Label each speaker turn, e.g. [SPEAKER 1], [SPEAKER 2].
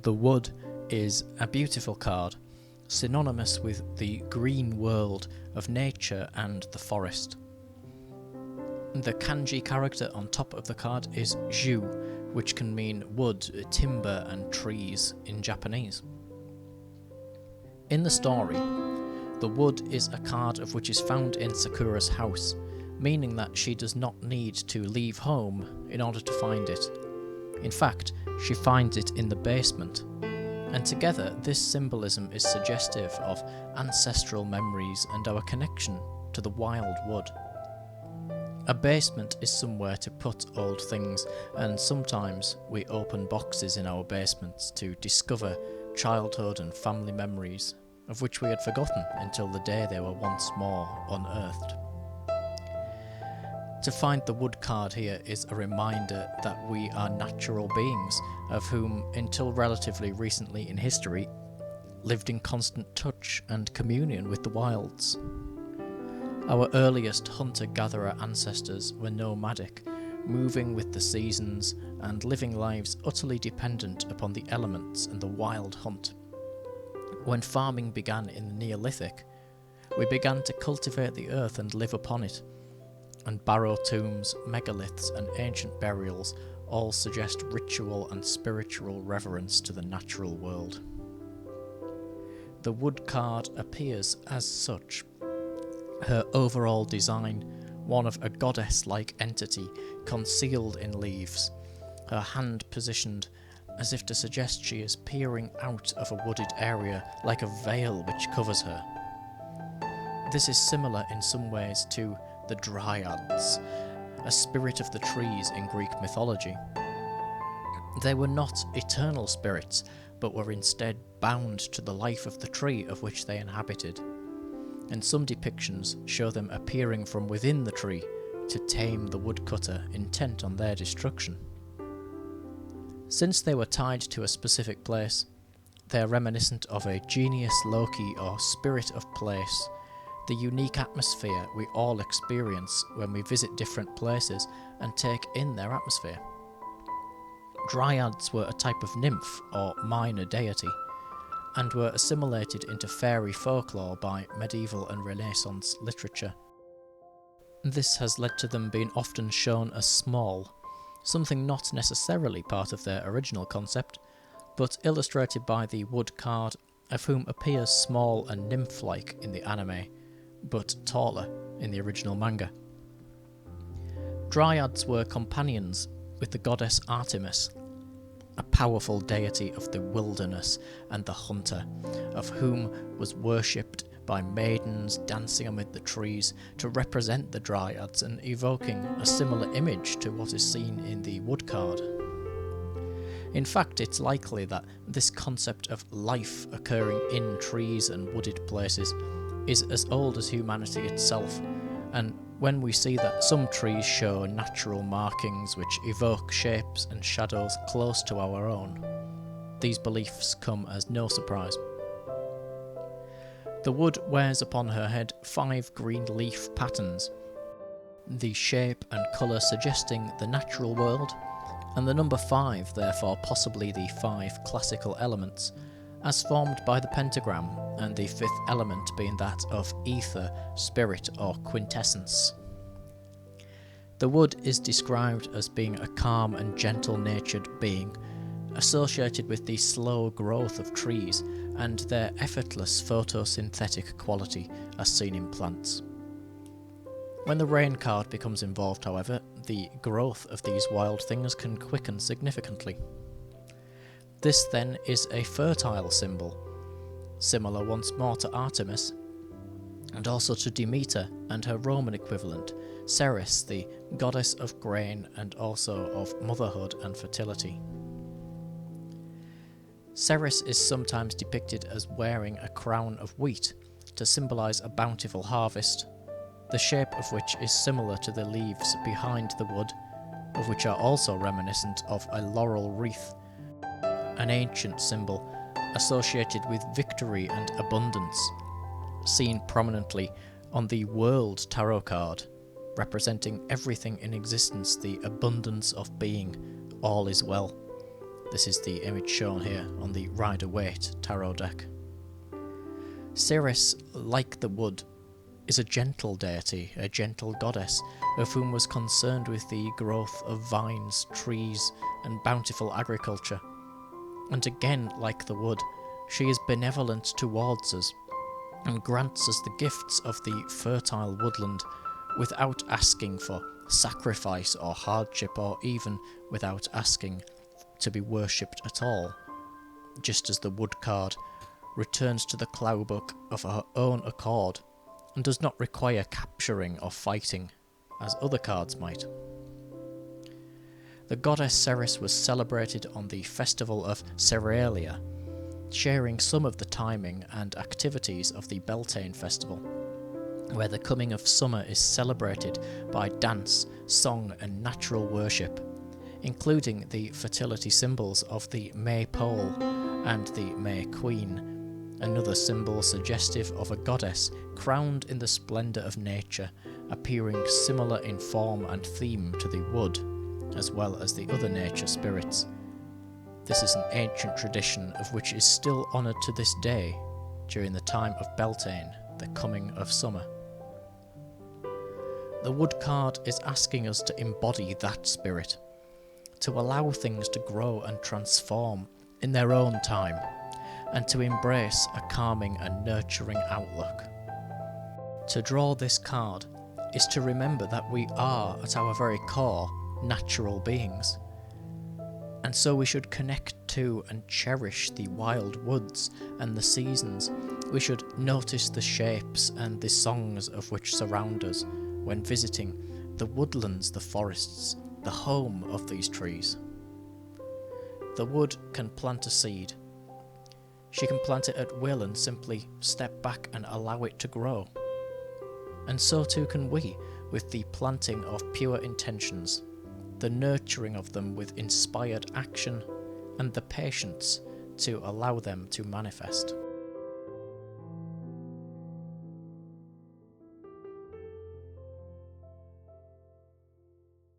[SPEAKER 1] The Wood is a beautiful card, synonymous with the green world of nature and the forest. The kanji character on top of the card is Ju, which can mean wood, timber and trees in Japanese. In the story, the wood is a card of which is found in Sakura's house, meaning that she does not need to leave home in order to find it. In fact, she finds it in the basement. And together, this symbolism is suggestive of ancestral memories and our connection to the wild wood. A basement is somewhere to put old things, and sometimes we open boxes in our basements to discover childhood and family memories of which we had forgotten until the day they were once more unearthed. To find the wood card here is a reminder that we are natural beings, of whom, until relatively recently in history, lived in constant touch and communion with the wilds. Our earliest hunter-gatherer ancestors were nomadic, moving with the seasons and living lives utterly dependent upon the elements and the wild hunt. When farming began in the Neolithic, we began to cultivate the earth and live upon it, and barrow tombs, megaliths and ancient burials all suggest ritual and spiritual reverence to the natural world. The wood card appears as such. Her overall design, one of a goddess-like entity concealed in leaves, her hand positioned as if to suggest she is peering out of a wooded area like a veil which covers her. This is similar in some ways to the Dryads, a spirit of the trees in Greek mythology. They were not eternal spirits, but were instead bound to the life of the tree of which they inhabited, and some depictions show them appearing from within the tree to tame the woodcutter intent on their destruction. Since they were tied to a specific place, they are reminiscent of a genius loci or spirit of place, the unique atmosphere we all experience when we visit different places and take in their atmosphere. Dryads were a type of nymph or minor deity, and were assimilated into fairy folklore by medieval and Renaissance literature. This has led to them being often shown as small, something not necessarily part of their original concept, but illustrated by the wood card, of whom appears small and nymph-like in the anime, but taller in the original manga. Dryads were companions with the goddess Artemis, a powerful deity of the wilderness and the hunter, of whom was worshipped by maidens dancing amid the trees to represent the Dryads and evoking a similar image to what is seen in the wood card. In fact, it's likely that this concept of life occurring in trees and wooded places is as old as humanity itself, and when we see that some trees show natural markings which evoke shapes and shadows close to our own, these beliefs come as no surprise. The wood wears upon her head 5 green leaf patterns, the shape and colour suggesting the natural world, and the number 5 therefore possibly the 5 classical elements, as formed by the pentagram, and the 5th element being that of ether, spirit or quintessence. The wood is described as being a calm and gentle-natured being, associated with the slow growth of trees and their effortless photosynthetic quality as seen in plants. When the rain card becomes involved, however, the growth of these wild things can quicken significantly. This then is a fertile symbol, similar once more to Artemis, and also to Demeter and her Roman equivalent, Ceres, the goddess of grain and also of motherhood and fertility. Ceres is sometimes depicted as wearing a crown of wheat to symbolise a bountiful harvest, the shape of which is similar to the leaves behind the wood, of which are also reminiscent of a laurel wreath, an ancient symbol associated with victory and abundance, seen prominently on the World Tarot card, representing everything in existence, the abundance of being, all is well. This is the image shown here on the Rider-Waite tarot deck. Ceres, like the wood, is a gentle deity, a gentle goddess, of whom was concerned with the growth of vines, trees, and bountiful agriculture. And again, like the wood, she is benevolent towards us, and grants us the gifts of the fertile woodland, without asking for sacrifice or hardship, or even without asking to be worshipped at all, just as the wood card returns to the Clow book of her own accord, and does not require capturing or fighting, as other cards might. The goddess Ceres was celebrated on the festival of Ceralia, sharing some of the timing and activities of the Beltane festival, where the coming of summer is celebrated by dance, song and natural worship, including the fertility symbols of the Maypole and the May Queen, another symbol suggestive of a goddess crowned in the splendour of nature, appearing similar in form and theme to the wood, as well as the other nature spirits. This is an ancient tradition of which is still honoured to this day during the time of Beltane, the coming of summer. The wood card is asking us to embody that spirit, to allow things to grow and transform in their own time, and to embrace a calming and nurturing outlook. To draw this card is to remember that we are, at our very core, natural beings, and so we should connect to and cherish the wild woods and the seasons. We should notice the shapes and the songs of which surround us when visiting the woodlands, the forests, the home of these trees. The wood can plant a seed. She can plant it at will and simply step back and allow it to grow. And so too can we, with the planting of pure intentions, the nurturing of them with inspired action, and the patience to allow them to manifest.